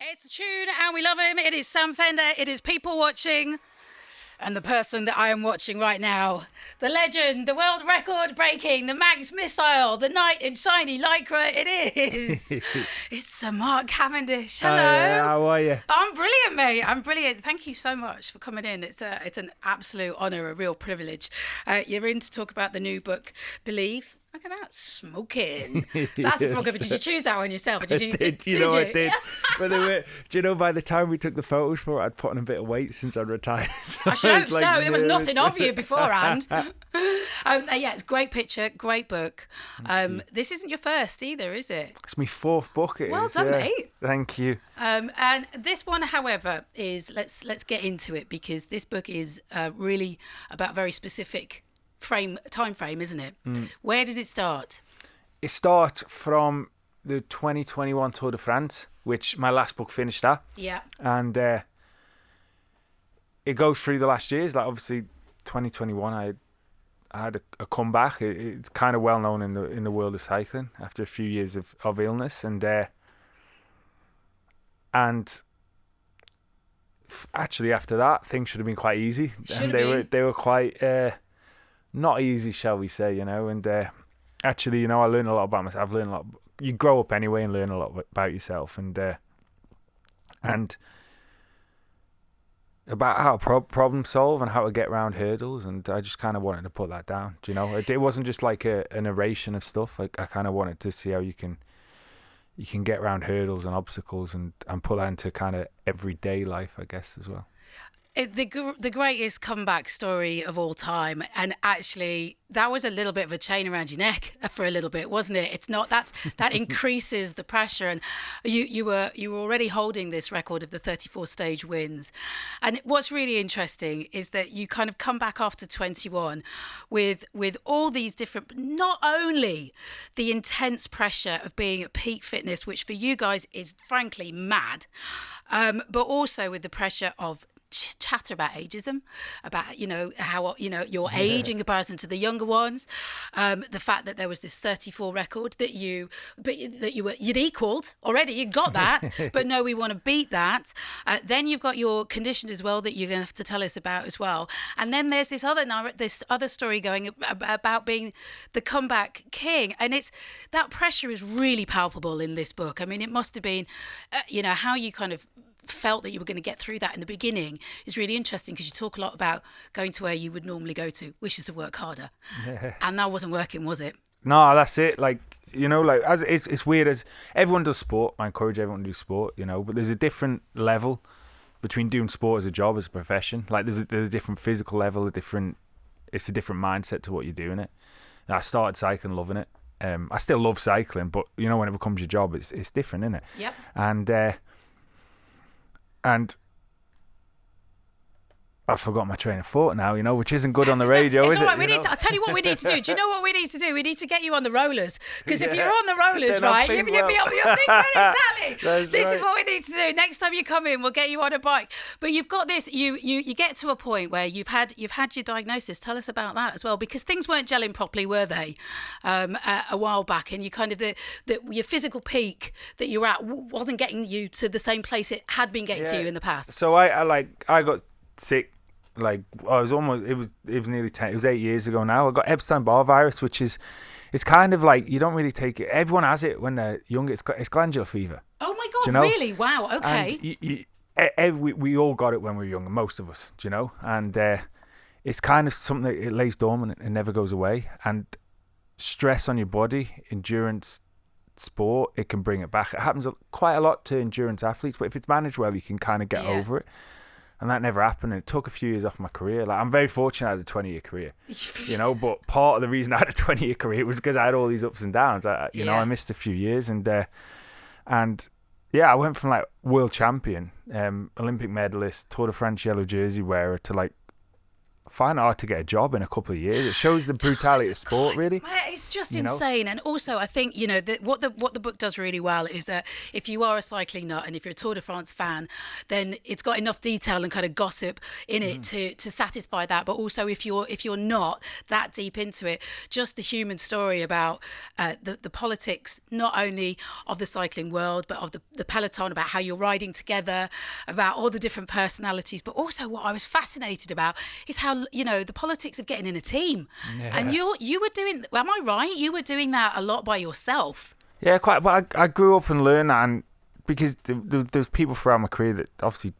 It's a tune and we love him. It is Sam Fender. It is people watching. And the person that I am watching right now, the legend, the world record breaking, the Manx missile, the knight in shiny lycra, it is. It's Sir Mark Cavendish. Hello. How are you? I'm brilliant, mate. I'm brilliant. Thank you so much for coming in. It's an absolute honour, a real privilege. You're in to talk about the new book, Believe. Look at that, smoking. That's a proper. Did you choose that one yourself? Or did you? I did. But do you know, by the time we took the photos for it, I'd put on a bit of weight since I'd retired. I should hope so. There was nothing of you beforehand. Yeah, it's a great picture, great book. This isn't your first either, is it? It's my fourth book. Well done, mate. Thank you. And this one, however, is let's get into it, because this book is really about a very specific time frame, isn't it? Where does it start? It starts from the 2021 Tour de France, which my last book finished at. Yeah. And it goes through the last years. Like, obviously 2021 I had a comeback. It's kind of well known in the world of cycling after a few years of illness, and actually after that things should have been quite easy. They were quite not easy, shall we say, and actually, I learned a lot about myself. I've learned a lot. You grow up anyway and learn a lot about yourself, and about how to problem solve and how to get around hurdles. And I just kind of wanted to put that down. It wasn't just like a narration of stuff. Like, I kind of wanted to see how you can get around hurdles and obstacles and put that into kind of everyday life, I guess, as well. The greatest comeback story of all time, and actually that was a little bit of a chain around your neck for a little bit, wasn't it? It's not that increases the pressure, and you were already holding this record of the 34 stage wins. And what's really interesting is that you kind of come back after 21 with all these different, not only the intense pressure of being at peak fitness, which for you guys is frankly mad, but also with the pressure of chatter about ageism, about how your age in comparison to the younger ones, the fact that there was this 34 record that you'd equaled already, you got that, but no, we want to beat that. Then you've got your condition as well that you're going to have to tell us about as well, and then there's this other story going about being the comeback king, and it's that pressure is really palpable in this book. I mean, it must have been how you kind of felt that you were going to get through that in the beginning is really interesting, because you talk a lot about going to where you would normally go to, which is to work harder. And that wasn't working, was it? No, that's it. As it's weird, as everyone does sport. I encourage everyone to do sport, but there's a different level between doing sport as a job, as a profession. Like, there's a different physical level, it's a different mindset to what you're doing it. And I started cycling, loving it. I still love cycling, but when it becomes your job, it's different, isn't it? Yep. And I forgot my train of thought now, which isn't good on the radio, it's is all right. it? I'll tell you what we need to do. Do you know what we need to do? We need to get you on the rollers, because if you're on the rollers, right, you'll be able to think about it. Exactly. This is what we need to do. Next time you come in, we'll get you on a bike. But you've got this. You get to a point where you've had your diagnosis. Tell us about that as well, because things weren't gelling properly, were they? A while back, and you kind of your physical peak that you were at wasn't getting you to the same place it had been getting to you in the past. So I got sick. Like, I was almost, it was nearly 10, it was 8 years ago now. I got Epstein-Barr virus, which is, it's kind of like, you don't really take it. Everyone has it when they're young. It's glandular fever. Oh my God, really? Wow, okay. And we all got it when we were young, most of us, and it's kind of something that it lays dormant and never goes away. And stress on your body, endurance sport, it can bring it back. It happens quite a lot to endurance athletes, but if it's managed well, you can kind of get over it. And that never happened. And it took a few years off my career. Like, I'm very fortunate I had a 20-year career, but part of the reason I had a 20-year career was because I had all these ups and downs. I missed a few years, and I went from like world champion, Olympic medalist, Tour de France yellow jersey wearer, to like find it hard to get a job in a couple of years. It shows the brutality of sport, really. It's just You know? insane. And also, I think, what the book does really well is that if you are a cycling nut and if you're a Tour de France fan, then it's got enough detail and kind of gossip in it to satisfy that. But also, if you're not that deep into it, just the human story about the politics, not only of the cycling world, but of the peloton, about how you're riding together, about all the different personalities. But also, what I was fascinated about is how, the politics of getting in a team. Yeah. And you were doing, am I right? You were doing that a lot by yourself. Yeah, quite. But I grew up and learned that, and because there's people throughout my career that obviously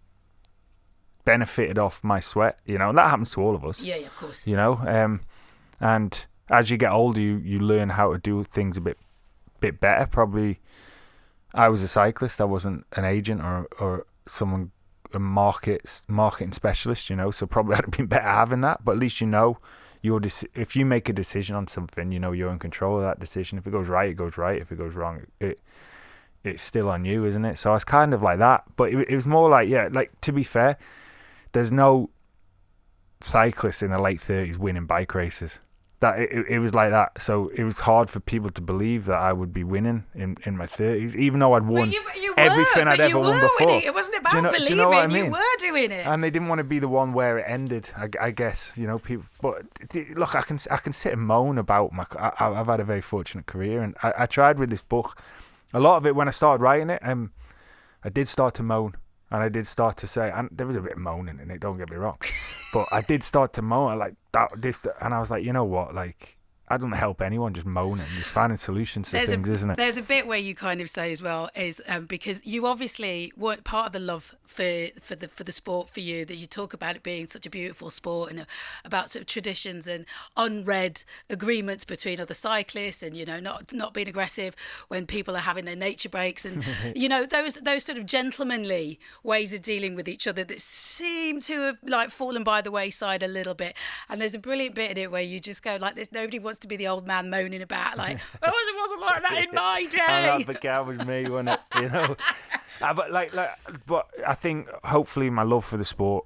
benefited off my sweat, and that happens to all of us. Yeah, of course. And as you get older, you learn how to do things a bit better. Probably, I was a cyclist. I wasn't an agent or someone, a marketing specialist, so probably I'd have been better having that. But at least if you make a decision on something, you're in control of that decision. If it goes right, it goes right. If it goes wrong, it's still on you, isn't it? So it's kind of like that. But it was more like, to be fair, there's no cyclists in the late 30s winning bike races. That it was like that. So it was hard for people to believe that I would be winning in my 30s, even though I'd won everything I'd ever won before. Winning. It wasn't about believing. Do you know what I mean? You were doing it. And they didn't want to be the one where it ended, I guess, people. But look, I can sit and moan about I've had a very fortunate career, and I tried with this book. A lot of it, when I started writing it, I did start to moan. And I did start to say, and there was a bit of moaning in it, don't get me wrong. But I did start to moan, and I was like, you know what, I don't help anyone just moaning, just finding solutions to things, isn't it? There's a bit where you kind of say as well is because you obviously what part of the love for the sport for you, that you talk about it being such a beautiful sport and about sort of traditions and unread agreements between other cyclists, and not being aggressive when people are having their nature breaks, and those sort of gentlemanly ways of dealing with each other that seem to have fallen by the wayside a little bit. And there's a brilliant bit in it where you just go there's nobody wants to be the old man moaning about it wasn't like that in my day. And that was me, wasn't it? But I think hopefully my love for the sport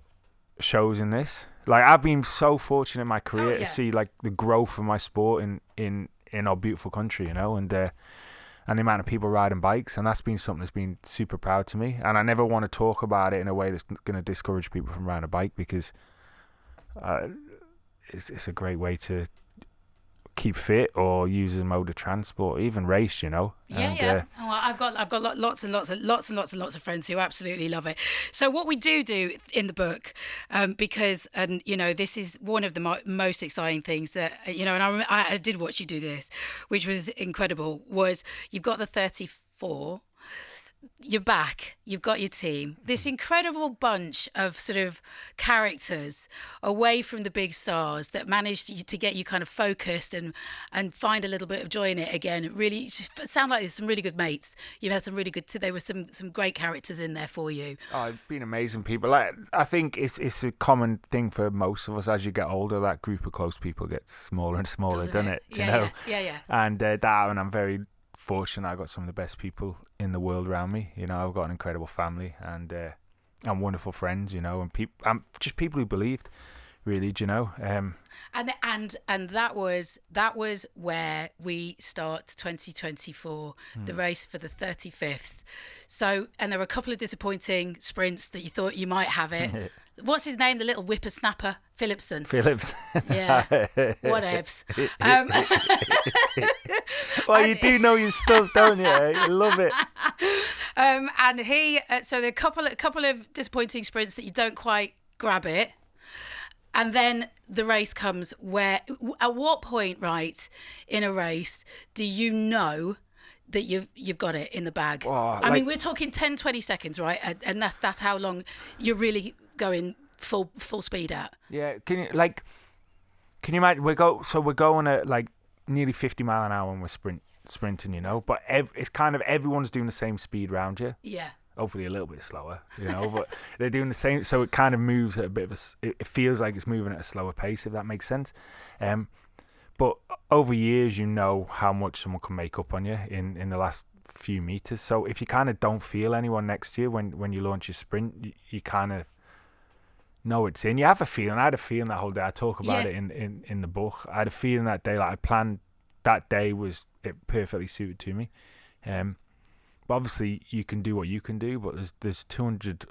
shows in this. I've been so fortunate in my career to see the growth of my sport in our beautiful country, and the amount of people riding bikes, and that's been something that's been super proud to me. And I never want to talk about it in a way that's going to discourage people from riding a bike, because it's a great way to keep fit or use as a mode of transport, even race, Well, I've got lots and lots of friends who absolutely love it. So what we do in the book, because this is one of the most exciting things that and I did watch you do this, which was incredible. Was you've got the 34. You're back, you've got your team, this incredible bunch of sort of characters away from the big stars that managed to get you kind of focused and find a little bit of joy in it again. It really just sound like there's some really good mates. You've had some really good, there were some great characters in there for you. Oh, it's been amazing people. I think it's a common thing for most of us as you get older, that group of close people gets smaller and smaller, doesn't it? Yeah. And and I'm very fortunate. I got some of the best people in the world around me. I've got an incredible family and wonderful friends. And just people who believed, really. And that was where we start 2024, the race for the 35th. So, and there were a couple of disappointing sprints that you thought you might have it. What's his name? The little whippersnapper, Philipson. Yeah, whatevs. Well, you do know your stuff, don't you? You love it. And he, so there are a couple of disappointing sprints that you don't quite grab it. And then the race comes where, at what point, right, in a race, do you know that you've got it in the bag? I mean, we're talking 10, 20 seconds, right? And that's how long you're really going full speed at. Yeah. Can you imagine? We're going at nearly 50 mile an hour when we're sprinting, but it's kind of everyone's doing the same speed round you. Yeah. Hopefully a little bit slower, but they're doing the same, so it kind of moves at a bit of it feels like it's moving at a slower pace, if that makes sense. But over years, how much someone can make up on you in the last few meters. So if you kind of don't feel anyone next to you when you launch your sprint, you kind of know it's in. You have a feeling. I had a feeling that whole day. I talk about Yeah. it in the book. I had a feeling that day, like I planned that day was it perfectly suited to me. But obviously you can do what you can do, but there's 200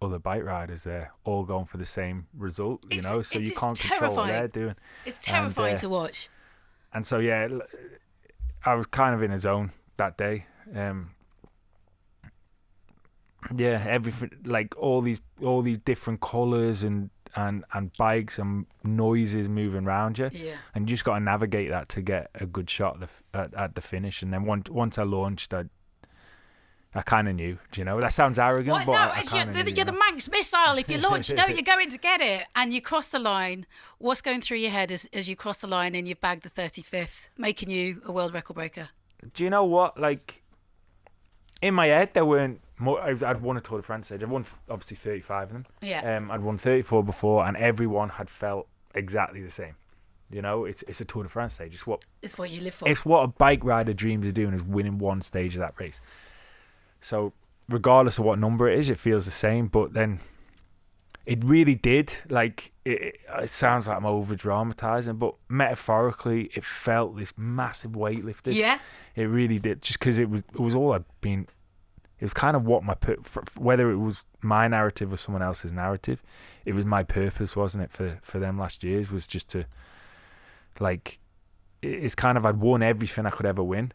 other bike riders there, all going for the same result, you know. So you just can't control what terrifying. they're doing. It's terrifying to watch. And so yeah, I was kind of in a zone that day. Yeah, everything, like all these different colours and bikes and noises moving around you, Yeah. and you just got to navigate that to get a good shot at the finish. And then once I launched, I kind of knew. Do you know? That sounds arrogant, What? but No, I it's kind of knew. you're the Manx missile. If you launch, no, you're going to get it. And you cross the line. What's going through your head as you cross the line and you've bagged the 35th, making you a world record breaker? Do you know what? Like, in my head, there weren't more. I'd won a Tour de France stage. I'd won obviously 35 of them. Yeah. I'd won 34 before, and everyone had felt exactly the same. You know, it's a Tour de France stage. It's what you live for. It's what a bike rider dreams of doing, is winning one stage of that race. So regardless of what number it is, it feels the same. But then it really did. Like, it sounds like I'm over dramatizing, but metaphorically, it felt this massive weight lifted. Yeah. It really did. Just because it was all I'd been. It was kind of what whether it was my narrative or someone else's narrative, it was my purpose, wasn't it? For them last year's was just to, like, it's kind of, I'd won everything I could ever win.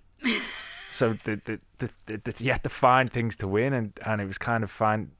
So you had to find things to win, and it was kind of fine.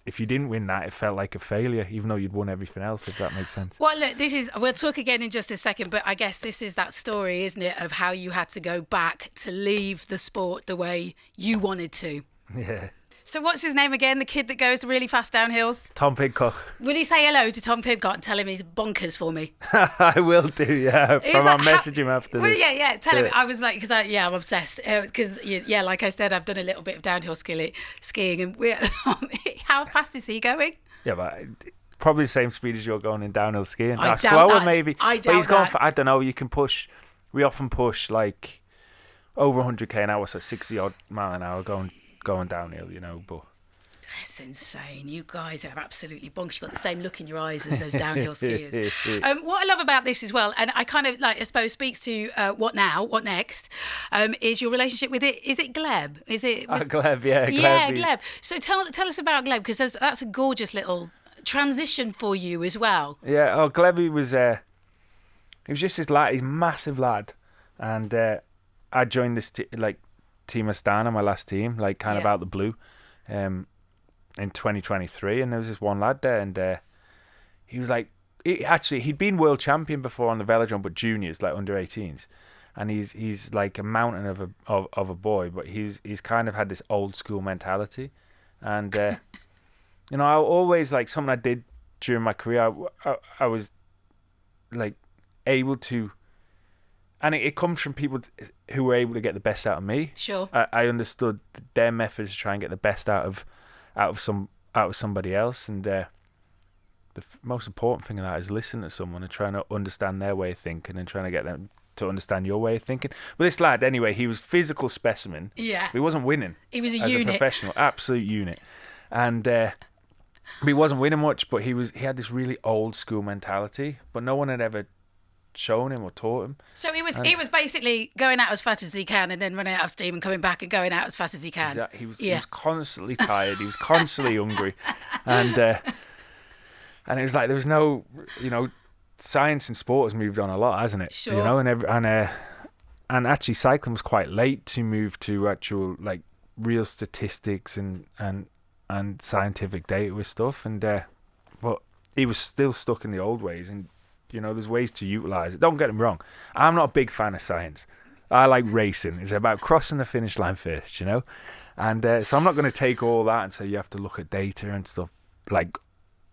If you didn't win that, it felt like a failure, even though you'd won everything else, if that makes sense. Well, look, we'll talk again in just a second, but I guess this is that story, isn't it, of how you had to go back to leave the sport the way you wanted to. Yeah. So what's his name again, the kid that goes really fast down hills? Tom Pidcock. Will you say hello to Tom Pidcock and tell him he's bonkers for me? I will do, yeah. I'll message him after well, this. yeah, tell him. I was like, because I'm obsessed. Because, like I said, I've done a little bit of downhill skiing, and how fast is he going? Yeah, but probably the same speed as you're going in downhill skiing. I doubt slower, that. maybe. I doubt but he's going that. for, I don't know, we often push like over 100k an hour, so 60 odd mile an hour going downhill, you know, but That's insane. You guys are absolutely bonkers. You've got the same look in your eyes as those downhill skiers. What I love about this as well, and I kind of, like, I suppose speaks to what next, is your relationship with it. Is it Gleb? Is it? Gleb, yeah. Gleb. Yeah, Gleb. So tell us about Gleb, because that's a gorgeous little transition for you as well. Yeah, Gleb, he was just this lad, he's a massive lad. And I joined this Team Astana, my last team, like kind of out the blue, in 2023, and there was this one lad there, and he was like, he'd been world champion before on the velodrome, but juniors, like under 18s, and he's like a mountain of a boy, but he's kind of had this old school mentality, and you know, I always, like, something I did during my career, I was like able to. And it comes from people who were able to get the best out of me. Sure. I understood their methods to try and get the best out of somebody else, and the most important thing in that is listening to someone and trying to understand their way of thinking and trying to get them to understand your way of thinking. But this lad, anyway, he was physical specimen. Yeah. He wasn't winning. He was a as unit. a professional, absolute unit, and he wasn't winning much. But he had this really old school mentality. But no one had ever shown him or taught him. So he was basically going out as fast as he can and then running out of steam and coming back and going out as fast as he can. Exactly. He was constantly tired. He was constantly hungry, and it was like there was no, you know, science and sport has moved on a lot, hasn't it? Sure. You know, and actually cycling was quite late to move to actual, like, real statistics and scientific data with stuff, and but he was still stuck in the old ways. And you know, there's ways to utilise it. Don't get me wrong. I'm not a big fan of science. I like racing. It's about crossing the finish line first, you know? And so I'm not going to take all that and say you have to look at data and stuff, like,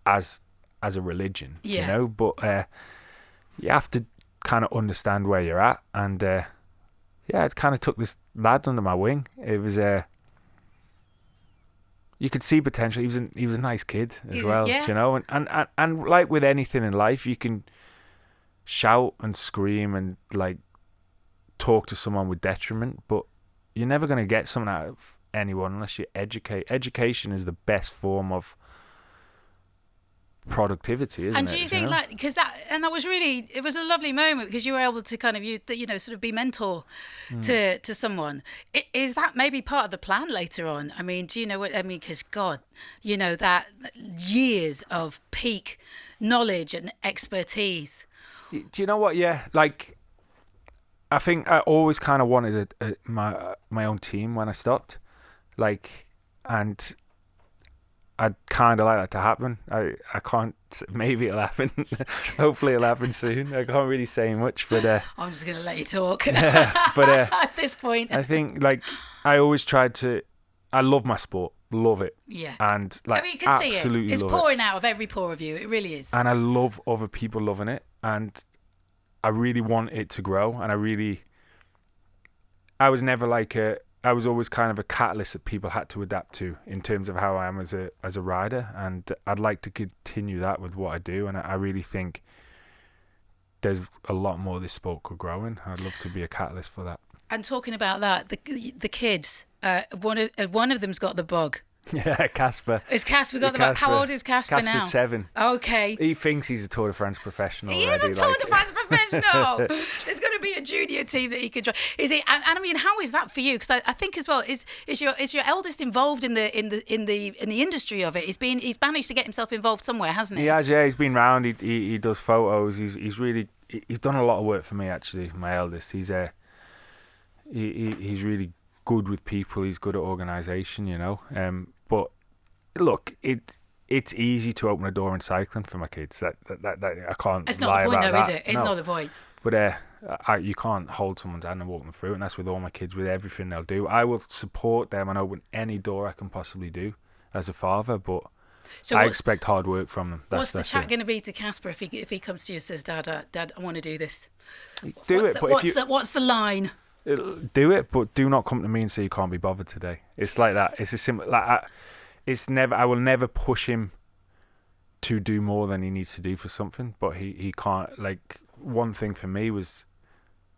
as a religion, you know? But you have to kind of understand where you're at. And, it kind of took this lad under my wing. It was... you could see potential. He was a nice kid as well, you know? And like with anything in life, you can shout and scream and, like, talk to someone with detriment, but you're never going to get something out of anyone unless you educate. Education is the best form of productivity, isn't it? And do you think like, because that was really, it was a lovely moment because you were able to kind of, sort of be mentor to someone. Is that maybe part of the plan later on? I mean, do you know what I mean? Because God, that years of peak knowledge and expertise. Do you know what? Yeah, like I think I always kind of wanted my own team when I stopped, like, and I'd kind of like that to happen. I can't. Maybe it'll happen. Hopefully it'll happen soon. I can't really say much, but I'm just going to let you talk. But at this point, I think like I always tried to. I love my sport, love it. Yeah. And like, I mean, you can see absolutely it. It's love pouring out of every pore of you. It really is. And I love other people loving it, and I really want it to grow. And I was never like I was always kind of a catalyst that people had to adapt to in terms of how I am as a rider, and I'd like to continue that with what I do. And I really think there's a lot more this sport could grow in. I'd love to be a catalyst for that. And talking about that, the kids, one of them's got the bug. Yeah, Casper. Is Casper got the bug? How old is Casper now? Casper's 7. Okay. He thinks he's a Tour de France professional. He is a Tour de France professional. There's going to be a junior team that he can join. Is he? And I mean, how is that for you? Because I think as well, is your eldest involved in the industry of it? He's managed to get himself involved somewhere, hasn't he? He has. Yeah, he's been round. He does photos. He's done a lot of work for me actually. My eldest. He's really good with people. He's good at organisation. But look, it's easy to open a door in cycling for my kids. That I can't. It's not lie the point, about though, that. is it? It's not the point. But you can't hold someone's hand and walk them through, and that's with all my kids. With everything they'll do, I will support them and open any door I can possibly do as a father. But I expect hard work from them. What's the chat going to be to Casper if he comes to you and says, "Dad, I want to do this"? What's the line? Do it, but do not come to me and say you can't be bothered today. It's like that. It's a simple. I will never push him to do more than he needs to do for something. But he can't. Like, one thing for me was,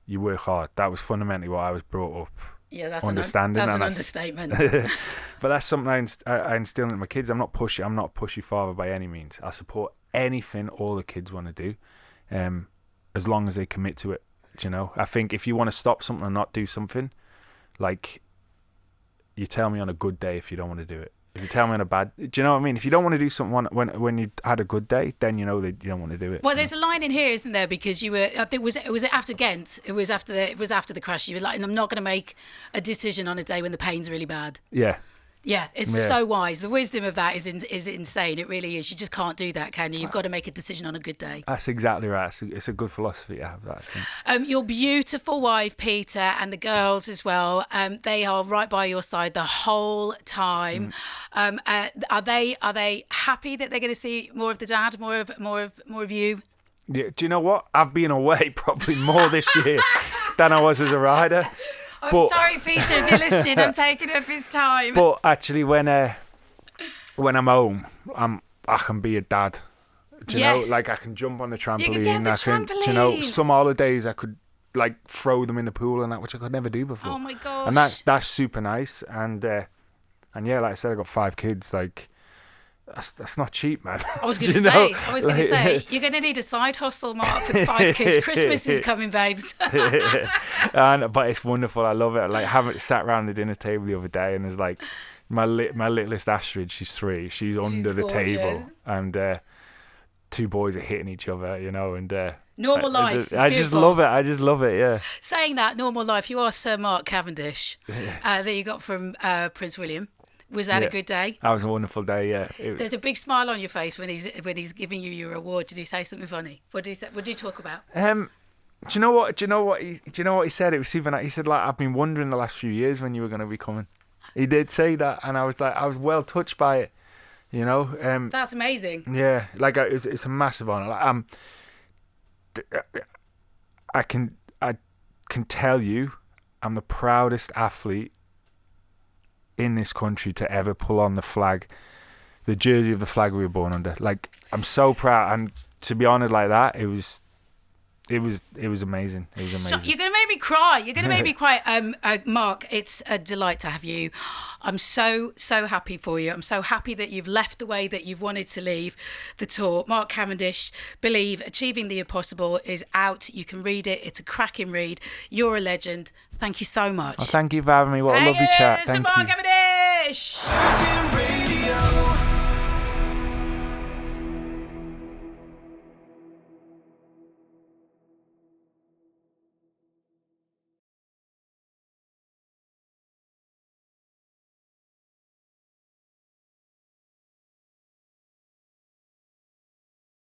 you work hard. That was fundamentally what I was brought up. Yeah, that's understanding. That's an understatement. But that's something I instill into my kids. I'm not a pushy father by any means. I support anything all the kids want to do, as long as they commit to it. I think if you want to stop something and not do something, like, you tell me on a good day if you don't want to do it. If you tell me on a bad, do you know what I mean? If you don't want to do something when you had a good day, then you know that you don't want to do it. Well, there's a line in here, isn't there? Because you were, I think, was it after Ghent? It was after the crash. You were like, and I'm not going to make a decision on a day when the pain's really bad. Yeah. Yeah, it's so wise. The wisdom of that is insane. It really is. You just can't do that, can you? You've got to make a decision on a good day. That's exactly right. It's a good philosophy to have that, I think. Your beautiful wife, Peter, and the girls as well. They are right by your side the whole time. Are they happy that they're going to see more of the dad, more of you? Yeah. Do you know what? I've been away probably more this year than I was as a rider. I'm sorry, Peter, if you're listening. I'm taking up his time. But actually, when I'm home, I can be a dad. Do you know? Like, I can jump on the trampoline. You can get the trampoline. Do you know, some holidays I could like throw them in the pool and that, which I could never do before. Oh my gosh! And that's super nice. And yeah, like I said, I got 5 kids. Like, that's not cheap, man. I was going to say, you're going to need a side hustle, Mark, with 5 kids. Christmas is coming, babes. But it's wonderful. I love it. Like, having sat around the dinner table the other day, and there's like my littlest Astrid. She's 3. She's under the table, and 2 boys are hitting each other. And normal life. I just love it. I just love it. Yeah. Saying that, normal life. You are Sir Mark Cavendish that you got from Prince William. Was that a good day? That was a wonderful day. Yeah. There's a big smile on your face when he's giving you your award. Did he say something funny? What did he say? What did you talk about? Do you know what he said? It was even. He said, like, I've been wondering the last few years when you were going to be coming. He did say that, and I was well touched by it. That's amazing. Yeah, like, it's a massive honor. Like, I can tell you, I'm the proudest athlete in this country to ever pull on the jersey of the flag we were born under. Like, I'm so proud, and to be honoured like that, it was It was amazing. It was amazing. You're going to make me cry. You're going to make me cry. Mark, it's a delight to have you. I'm so happy for you. I'm so happy that you've left the way that you've wanted to leave the tour. Mark Cavendish, Believe, Achieving the Impossible is out. You can read it. It's a cracking read. You're a legend. Thank you so much. Oh, thank you for having me. What a lovely chat. Thank Mark you. Cavendish.